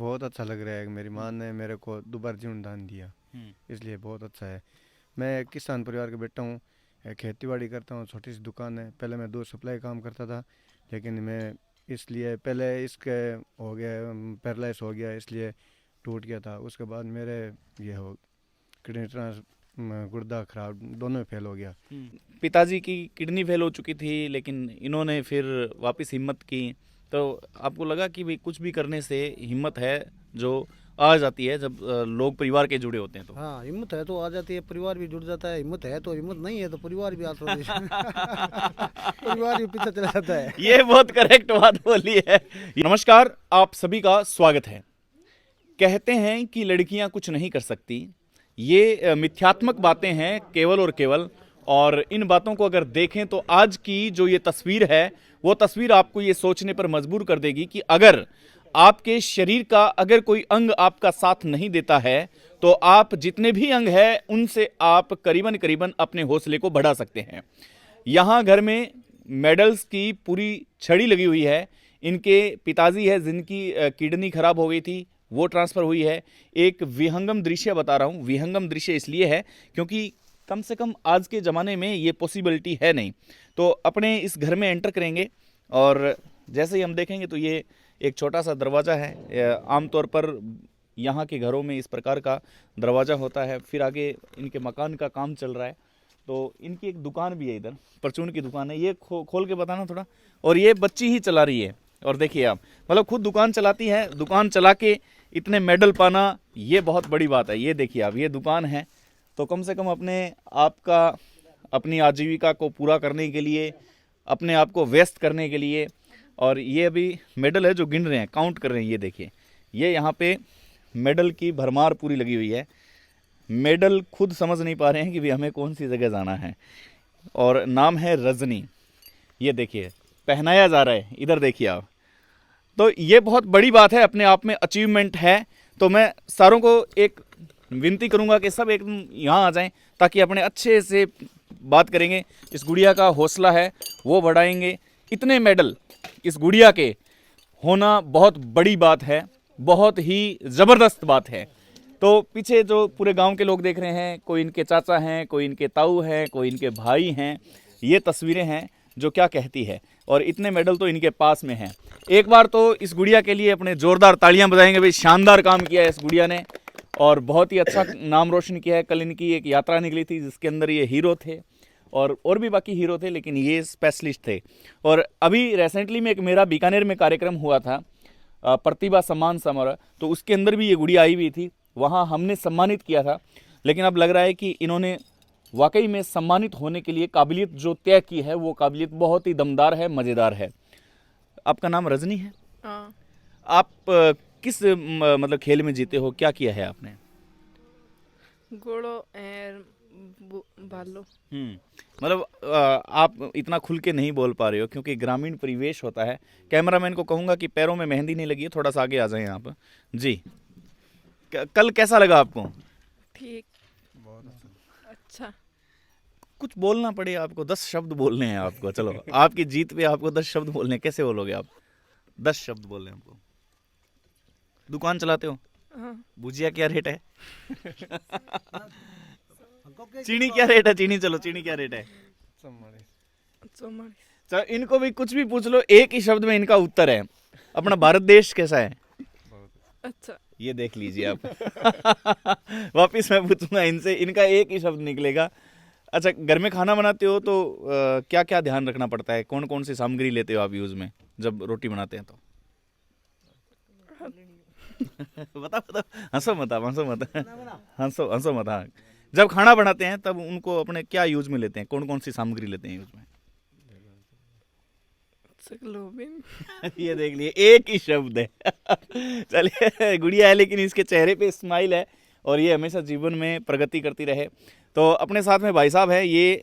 बहुत अच्छा लग रहा है। मेरी माँ ने मेरे को दोबारा जीवन दान दिया, इसलिए बहुत अच्छा है। मैं एक किसान परिवार का बेटा हूँ, खेती बाड़ी करता हूँ, छोटी सी दुकान है। पहले मैं दूध सप्लाई काम करता था, लेकिन मैं इसलिए पहले इसके हो गया, पैरालाइज हो गया, इसलिए टूट गया था। उसके बाद मेरे ये हो किडनी ट्रांस गुर्दा खराब दोनों फेल हो गया। पिताजी की किडनी फेल हो चुकी थी, लेकिन इन्होंने फिर वापस हिम्मत की। तो आपको लगा कि भाई कुछ भी करने से हिम्मत है जो आ जाती है जब लोग परिवार के जुड़े होते हैं तो। हाँ, हिम्मत है तो आ जाती है, परिवार भी जुड़ जाता है। हिम्मत है तो, हिम्मत नहीं है तो परिवार भी परिवार भी पीछे चला जाता है। ये बहुत करेक्ट बात बोली है। नमस्कार, आप सभी का स्वागत है। कहते हैं कि लड़कियां कुछ नहीं कर सकती, ये मिथ्यात्मक बातें हैं केवल और केवल। और इन बातों को अगर देखें तो आज की जो ये तस्वीर है वो तस्वीर आपको ये सोचने पर मजबूर कर देगी कि अगर आपके शरीर का अगर कोई अंग आपका साथ नहीं देता है तो आप जितने भी अंग हैं उनसे आप करीबन करीबन अपने हौसले को बढ़ा सकते हैं। यहाँ घर में मेडल्स की पूरी छड़ी लगी हुई है। इनके पिताजी है जिनकी किडनी खराब हो गई थी, वो ट्रांसफ़र हुई है। एक विहंगम दृश्य बता रहा हूँ। विहंगम दृश्य इसलिए है क्योंकि कम से कम आज के ज़माने में ये पॉसिबिलिटी है नहीं। तो अपने इस घर में एंटर करेंगे और जैसे ही हम देखेंगे तो ये एक छोटा सा दरवाज़ा है। आमतौर पर यहाँ के घरों में इस प्रकार का दरवाज़ा होता है। फिर आगे इनके मकान का काम चल रहा है। तो इनकी एक दुकान भी है, इधर परचून की दुकान है। ये खोल के बताना थोड़ा। और ये बच्ची ही चला रही है। और देखिए आप, मतलब खुद दुकान चलाती है। दुकान चला के इतने मेडल पाना ये बहुत बड़ी बात है। ये देखिए आप, ये दुकान है तो कम से कम अपने आप का, अपनी आजीविका को पूरा करने के लिए, अपने आप को व्यस्त करने के लिए। और ये अभी मेडल है जो गिन रहे हैं, काउंट कर रहे हैं। ये देखिए, ये यहाँ पे मेडल की भरमार पूरी लगी हुई है। मेडल खुद समझ नहीं पा रहे हैं कि भी हमें कौन सी जगह जाना है। और नाम है रजनी। ये देखिए पहनाया जा रहा है, इधर देखिए आप। तो ये बहुत बड़ी बात है, अपने आप में अचीवमेंट है। तो मैं सारों को एक विनती करूंगा कि सब एक यहाँ आ जाएं ताकि अपने अच्छे से बात करेंगे। इस गुड़िया का हौसला है वो बढ़ाएंगे। इतने मेडल इस गुड़िया के होना बहुत बड़ी बात है, बहुत ही ज़बरदस्त बात है। तो पीछे जो पूरे गांव के लोग देख रहे हैं, कोई इनके चाचा हैं, कोई इनके ताऊ हैं, कोई इनके भाई हैं। ये तस्वीरें हैं जो क्या कहती है। और इतने मेडल तो इनके पास में हैं। एक बार तो इस गुड़िया के लिए अपने ज़ोरदार तालियां बजाएंगे। भाई शानदार काम किया है इस गुड़िया ने और बहुत ही अच्छा नाम रोशन किया है। कल इनकी एक यात्रा निकली थी जिसके अंदर ये हीरो थे और भी बाकी हीरो थे, लेकिन ये स्पेशलिस्ट थे। और अभी रिसेंटली में एक मेरा बीकानेर में कार्यक्रम हुआ था, प्रतिभा सम्मान समारोह, तो उसके अंदर भी ये गुड़िया आई हुई थी। वहाँ हमने सम्मानित किया था। लेकिन अब लग रहा है कि इन्होंने वाकई में सम्मानित होने के लिए काबिलियत जो तय की है वो काबिलियत बहुत ही दमदार है, मज़ेदार है। आपका नाम रजनी है? हाँ। आप किस मतलब खेल में जीते हो? क्या किया है आपने? घोड़ो और भालो। मतलब आप इतना खुल के नहीं बोल पा रहे हो क्योंकि ग्रामीण परिवेश होता है। कैमरामैन को कहूँगा कि पैरों में मेहंदी नहीं लगी है, थोड़ा सा आगे आ जाएं आप जी। कल कैसा लगा आपको? ठीक, अच्छा। कुछ बोलना पड़े आपको, 10 शब्द बोलने हैं आपको। चलो आपकी जीत पे आपको 10 शब्द बोलने हैं। कैसे बोलोगे आप? 10 शब्द बोलने हैं आपको। दुकान चलाते हो? हाँ। भुजिया क्या रेट है? चीनी क्या रेट है? चीनी, चलो चीनी क्या रेट है? चलो इनको भी कुछ भी पूछ लो, एक ही शब्द में इनका उत्तर है। अपना भारत देश कैसा है? अच्छा। ये देख लीजिए आप। वापिस मैं पूछूंगा इनसे, इनका एक ही शब्द निकलेगा। अच्छा, घर में खाना बनाते हो तो क्या क्या ध्यान रखना पड़ता है? कौन कौन सी सामग्री लेते हो आप यूज में जब रोटी बनाते हैं तो? बता हंसो मत आप, हंसो मत। हाँ, जब खाना बनाते हैं तब उनको अपने क्या यूज में लेते हैं? कौन कौन सी सामग्री लेते हैं यूज में? ये देख लिए, एक ही शब्द है। चलिए, गुड़िया है लेकिन इसके चेहरे पे स्माइल है और ये हमेशा जीवन में प्रगति करती रहे। तो अपने साथ में भाई साहब है, ये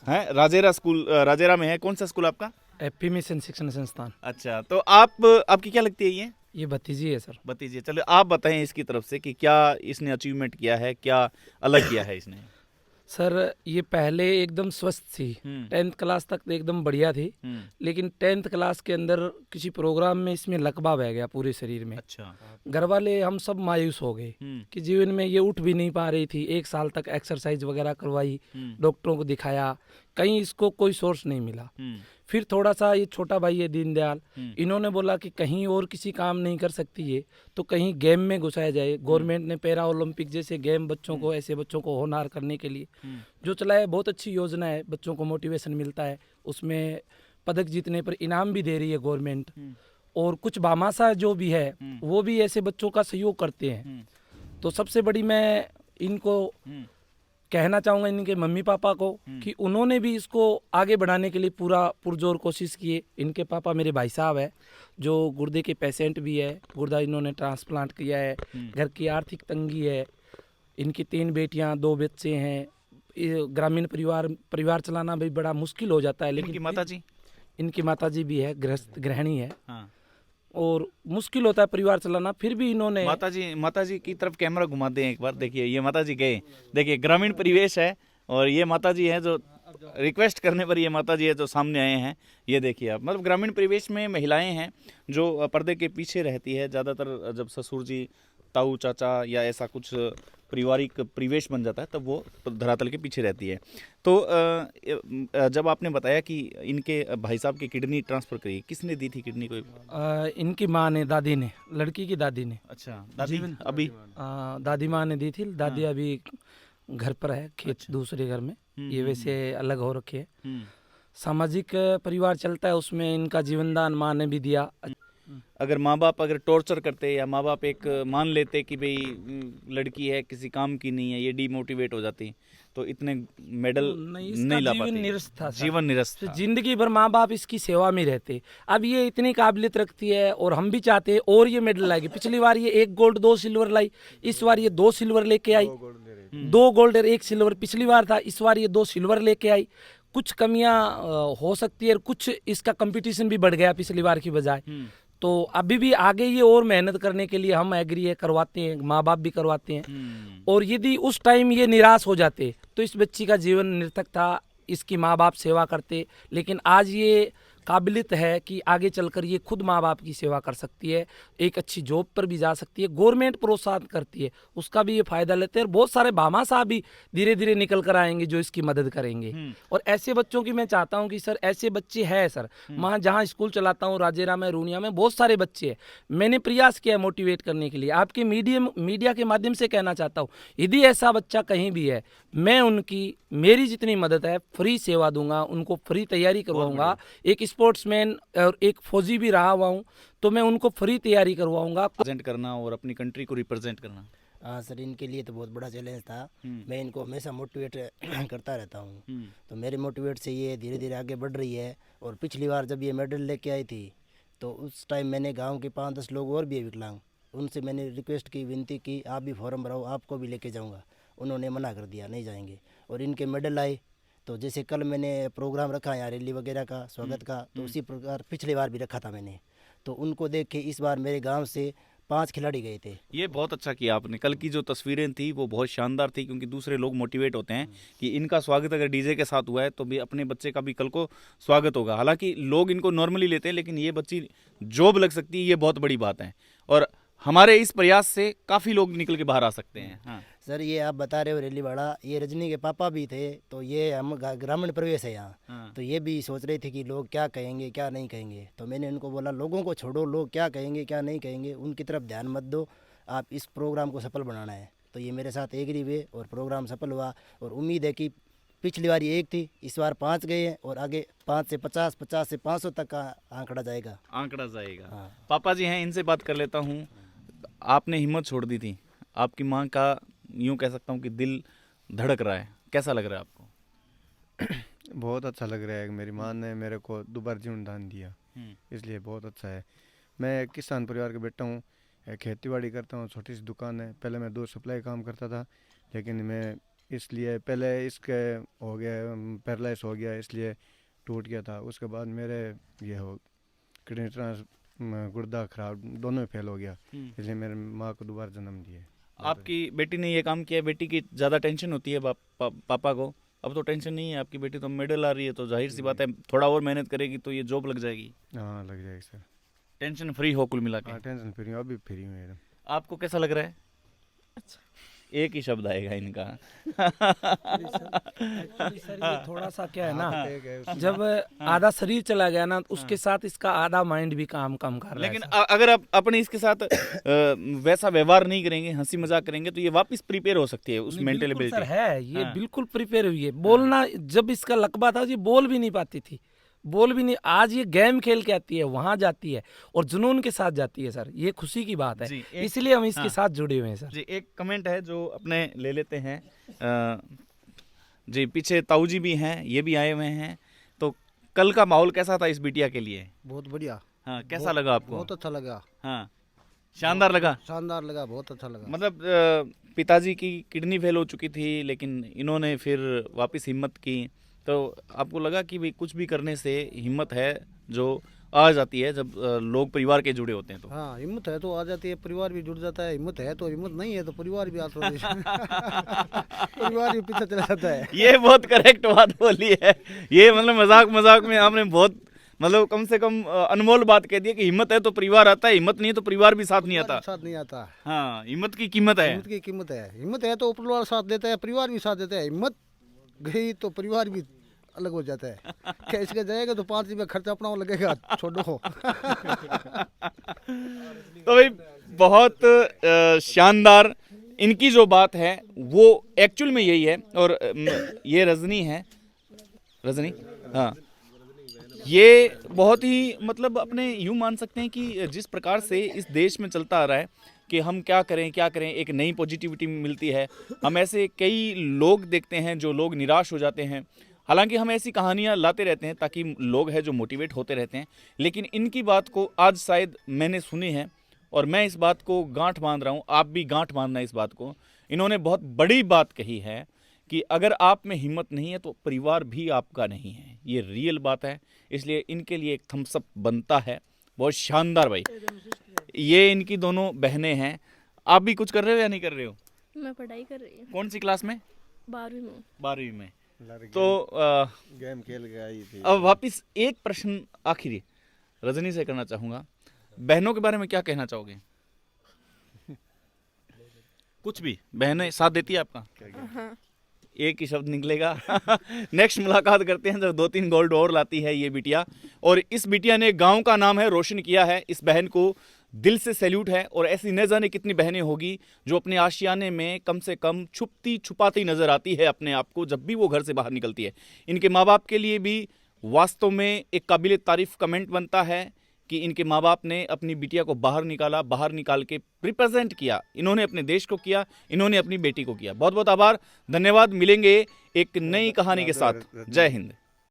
है राजेरा स्कूल, राजेरा में है। कौन सा स्कूल आपका? एपी मिशन शिक्षण संस्थान। अच्छा, तो आपकी क्या लगती है? ये भतीजी है सर। भतीजी। चलो आप बताएं इसकी तरफ से कि क्या इसने अचीवमेंट किया है, क्या अलग किया है इसने? सर ये पहले एकदम स्वस्थ थी, 10th क्लास तक तो एकदम बढ़िया थी, लेकिन 10th क्लास के अंदर किसी प्रोग्राम में इसमें लकवा बह गया पूरे शरीर में। अच्छा। घर वाले हम सब मायूस हो गए कि जीवन में ये उठ भी नहीं पा रही थी। 1 साल तक एक्सरसाइज वगैरह करवाई, डॉक्टरों को दिखाया, कहीं इसको कोई सोर्स नहीं मिला। फिर थोड़ा सा ये छोटा भाई है दीनदयाल, इन्होंने बोला कि कहीं और किसी काम नहीं कर सकती ये, तो कहीं गेम में घुसाया जाए। गवर्नमेंट ने पैरा ओलंपिक जैसे गेम बच्चों को, ऐसे बच्चों को होनहार करने के लिए जो चलाया, बहुत अच्छी योजना है, बच्चों को मोटिवेशन मिलता है, उसमें पदक जीतने पर इनाम भी दे रही है गवर्नमेंट। और कुछ भामाशाह जो भी है वो भी ऐसे बच्चों का सहयोग करते हैं। तो सबसे बड़ी मैं इनको कहना चाहूँगा, इनके मम्मी पापा को, कि उन्होंने भी इसको आगे बढ़ाने के लिए पूरा पुरजोर कोशिश किए। इनके पापा मेरे भाई साहब है जो गुर्दे के पेशेंट भी है, गुर्दा इन्होंने ट्रांसप्लांट किया है। घर की आर्थिक तंगी है, इनकी 3 बेटियां 2 बच्चे हैं। ग्रामीण परिवार चलाना भी बड़ा मुश्किल हो जाता है। लेकिन इनकी माताजी भी है, गृहिणी है। हाँ। और मुश्किल होता है परिवार चलाना, फिर भी इन्होंने माताजी की तरफ कैमरा घुमा दें एक बार। देखिए ये माताजी गए, देखिए ग्रामीण परिवेश है और ये माताजी है जो रिक्वेस्ट करने पर ये माताजी है जो सामने आए हैं। ये देखिए आप, मतलब ग्रामीण परिवेश में महिलाएं हैं जो पर्दे के पीछे रहती है ज़्यादातर। जब ससुर जी, ताऊ, चाचा या ऐसा कुछ पारिवारिक परिवेश बन जाता है तब वो धरातल के पीछे रहती है। तो जब आपने बताया कि इनके भाई साहब की किडनी ट्रांसफ़र करी, किसने दी थी किडनी को? इनकी माँ ने, दादी ने, लड़की की दादी ने। अच्छा, दादी अभी दादी माँ ने दी थी। दादी अभी घर पर है, खेत दूसरे घर में, ये वैसे अलग हो रखे है। सामाजिक परिवार चलता है, उसमें इनका जीवनदान माँ ने भी दिया। अगर माँ बाप अगर टॉर्चर करते या माँ बाप एक मान लेते कि भाई लड़की है किसी काम की नहीं है, ये डीमोटिवेट हो जाती, तो इतने मेडल नहीं ला पाते। जीवन निरस्त था। जिंदगी भर माँ बाप इसकी सेवा में रहते। अब ये इतनी काबिलियत रखती है और हम भी चाहते हैं और ये मेडल लाएगी। पिछली बार ये 1 गोल्ड 2 सिल्वर लाई, इस बार ये 2 सिल्वर लेके आई। 2 गोल्ड और 1 सिल्वर पिछली बार था, इस बार ये 2 सिल्वर लेके आई। कुछ कमियां हो सकती है, कुछ इसका कंपटीशन भी बढ़ गया पिछली बार की बजाय। तो अभी भी आगे ये और मेहनत करने के लिए हम एग्री है, करवाते हैं, माँ बाप भी करवाते हैं। और यदि उस टाइम ये निराश हो जाते तो इस बच्ची का जीवन निरर्थक था, इसकी माँ बाप सेवा करते। लेकिन आज ये काबिलियत है कि आगे चलकर ये खुद माँ बाप की सेवा कर सकती है, एक अच्छी जॉब पर भी जा सकती है, गवर्नमेंट प्रोत्साहन करती है, उसका भी ये फायदा लेते हैं। और बहुत सारे भामाशाह भी धीरे धीरे निकल कर आएंगे जो इसकी मदद करेंगे। और ऐसे बच्चों की मैं चाहता हूँ कि सर ऐसे बच्चे हैं सर, मैं जहाँ स्कूल चलाता हूँ राजेरा में, रूनिया में बहुत सारे बच्चे हैं। मैंने प्रयास किया मोटिवेट करने के लिए। आपके मीडिया के माध्यम से कहना चाहता हूँ, यदि ऐसा बच्चा कहीं भी है, मैं उनकी मेरी जितनी मदद है फ्री सेवा दूंगा, उनको फ्री तैयारी करवाऊंगा। एक स्पोर्ट्समैन और एक फौजी भी रहा हुआ हूँ, तो मैं उनको फ्री तैयारी करवाऊंगा। प्रेजेंट करना और अपनी कंट्री को रिप्रेजेंट करना, हाँ सर, इनके लिए तो बहुत बड़ा चैलेंज था। मैं इनको हमेशा मोटिवेट करता रहता हूँ। तो मेरे मोटिवेट से ये धीरे धीरे आगे बढ़ रही है। और पिछली बार जब ये मेडल लेके आई थी तो उस टाइम मैंने गांव के 5-10 लोग और भी है विकलांग, उनसे मैंने रिक्वेस्ट की, विनती की, आप भी फॉर्म भराओ, आपको भी लेके जाऊँगा। उन्होंने मना कर दिया, नहीं जाएंगे। और इनके मेडल आए। तो जैसे कल मैंने प्रोग्राम रखा यहाँ रैली वगैरह का, स्वागत का, तो उसी प्रकार पिछली बार भी रखा था मैंने। तो उनको देख के इस बार मेरे गांव से 5 खिलाड़ी गए थे। ये बहुत अच्छा किया आपने। कल की जो तस्वीरें थी वो बहुत शानदार थी, क्योंकि दूसरे लोग मोटिवेट होते हैं कि इनका स्वागत अगर डीजे के साथ हुआ है तो भी अपने बच्चे का भी कल को स्वागत होगा। हालांकि लोग इनको नॉर्मली लेते हैं, लेकिन ये बच्ची जॉब लग सकती है, ये बहुत बड़ी बात है। और हमारे इस प्रयास से काफ़ी लोग निकल के बाहर आ सकते हैं। हाँ सर, ये आप बता रहे हो रैली वाला, ये रजनी के पापा भी थे। तो ये हम ग्रामीण प्रवेश है यहाँ। तो ये भी सोच रहे थे कि लोग क्या कहेंगे क्या नहीं कहेंगे। तो मैंने उनको बोला, लोगों को छोड़ो, लोग क्या कहेंगे क्या नहीं कहेंगे उनकी तरफ ध्यान मत दो, आप इस प्रोग्राम को सफल बनाना है। तो ये मेरे साथ एग्री हुए और प्रोग्राम सफल हुआ। और उम्मीद है कि पिछली बार ये 1 थी, इस बार 5 गए हैं और आगे 5 से 50, 50 से 500 तक का आंकड़ा जाएगा। हाँ। पापा जी हैं, इनसे बात कर लेता हूँ। आपने हिम्मत छोड़ दी थी, आपकी माँ का यूँ कह सकता हूँ कि दिल धड़क रहा है, कैसा लग रहा है आपको? बहुत अच्छा लग रहा है। मेरी माँ ने मेरे को दोबारा जीवन दान दिया, इसलिए बहुत अच्छा है। मैं एक किसान परिवार का बेटा हूँ, खेती बाड़ी करता हूँ, छोटी सी दुकान है। पहले मैं दूध सप्लाई काम करता था, लेकिन मैं इसलिए पहले इसके हो गया, पैरालाइज हो गया, इसलिए टूट गया था। उसके बाद मेरे ये हो किडनी गुर्दा खराब, दोनों ही फेल हो गया, इसलिए मेरे माँ को दोबारा जन्म दिए। आपकी बेटी ने ये काम किया, बेटी की ज़्यादा टेंशन होती है पापा को, अब तो टेंशन नहीं है, आपकी बेटी तो मेडल आ रही है, तो जाहिर सी बात है थोड़ा और मेहनत करेगी तो ये जॉब लग जाएगी। हाँ लग जाएगी सर। टेंशन फ्री हो कुल मिला के। हाँ टेंशन फ्री हूँ, अभी फ्री हूँ एकदम। आपको कैसा लग रहा है? अच्छा। एक ही शब्द आएगा इनका। एक्चुअली सर ये थोड़ा सा क्या है ना, जब आधा शरीर चला गया ना, उसके साथ इसका आधा माइंड भी काम कम कर रहा है। लेकिन अगर आप अपने इसके साथ वैसा व्यवहार नहीं करेंगे, हंसी मजाक करेंगे, तो ये वापस प्रिपेयर हो सकती है उस मेंटल बिल्कुल सर एबिलिटी। है, ये हाँ। बिल्कुल प्रिपेयर हुई है। बोलना जब इसका लकबा था, ये बोल भी नहीं पाती थी, बोल भी नहीं। आज ये गेम खेल के आती है, वहां जाती है और जुनून के साथ जाती है सर, ये खुशी की बात है। जी, इसलिए हम इसके हाँ। साथ जुड़े हुए हैं सर। जी, एक कमेंट है जो अपने ले लेते हैं। जी, पीछे ताऊ जी भी हैं, ये भी आए हुए हैं। तो कल का माहौल कैसा था इस बिटिया के लिए? बहुत बढ़िया। हाँ, कैसा लगा आपको? बहुत अच्छा लगा। हाँ, शानदार लगा। शानदार लगा, बहुत अच्छा लगा। मतलब पिताजी की किडनी फेल हो चुकी थी, लेकिन इन्होंने फिर वापस हिम्मत की, तो आपको लगा कि भाई कुछ भी करने से हिम्मत है जो आ जाती है जब लोग परिवार के जुड़े होते हैं तो। हाँ, हिम्मत है तो आ जाती है, परिवार भी जुड़ जाता है। हिम्मत है तो, हिम्मत नहीं है तो परिवार भी आता है। परिवार भी पीछे चला जाता है। ये बहुत करेक्ट बात बोली है। ये मतलब मजाक मजाक में आपने बहुत मतलब कम से कम अनमोल बात कह दी है कि हिम्मत है तो परिवार आता है, हिम्मत नहीं है तो परिवार भी साथ नहीं आता। साथ नहीं आता। हाँ, हिम्मत की कीमत है। हिम्मत की कीमत है। हिम्मत है तो परिवार साथ देता है, परिवार भी साथ देता है। हिम्मत गई तो परिवार भी अलग हो जाता है। क्या इसका जाएगा तो 5 रुपया खर्चा अपना लगेगा, छोड़ो। तो भाई बहुत शानदार इनकी जो बात है वो एक्चुअल में यही है। और ये रजनी है, रजनी, हाँ, ये बहुत ही मतलब अपने यूं मान सकते हैं कि जिस प्रकार से इस देश में चलता आ रहा है कि हम क्या करें, एक नई पॉजिटिविटी मिलती है। हम ऐसे कई लोग देखते हैं जो लोग निराश हो जाते हैं। हालांकि हम ऐसी कहानियां लाते रहते हैं ताकि लोग हैं जो मोटिवेट होते रहते हैं, लेकिन इनकी बात को आज शायद मैंने सुनी है और मैं इस बात को गांठ बांध रहा हूं। आप भी गांठ बांधना इस बात को। इन्होंने बहुत बड़ी बात कही है कि अगर आप में हिम्मत नहीं है तो परिवार भी आपका नहीं है। ये रियल बात है, इसलिए इनके लिए एक थम्स अप बनता है। बहुत शानदार भाई। ये इनकी दोनों बहनें हैं। आप भी कुछ कर रहे हो या नहीं कर रहे हो? मैं पढ़ाई कर रही हूँ, कौन सी क्लास में? 12वीं में। 12वीं में। लड़की तो गेम खेल के आई थी। अब वापस एक प्रश्न आखिरी रजनी से करना चाहूंगा। बहनों के बारे में क्या कहना चाहोगे? कुछ भी। बहनें साथ देती है आपका? हाँ। एक ही शब्द निकलेगा। नेक्स्ट मुलाकात करते हैं जब 2-3 गोल्ड और लाती है ये बिटिया। और इस बिटिया ने गांव का नाम है रोशन किया है। इस बहन को दिल से सैल्यूट है। और ऐसी न जाने कितनी बहनें होगी जो अपने आशियाने में कम से कम छुपती छुपाती नजर आती है अपने आप को जब भी वो घर से बाहर निकलती है। इनके माँ बाप के लिए भी वास्तव में एक काबिल तारीफ कमेंट बनता है कि इनके माँ बाप ने अपनी बिटिया को बाहर निकाला, बाहर निकाल के रिप्रेजेंट किया। इन्होंने अपने देश को किया, इन्होंने अपनी बेटी को किया। बहुत बहुत आभार, धन्यवाद। मिलेंगे एक नई कहानी के साथ। जय हिंद।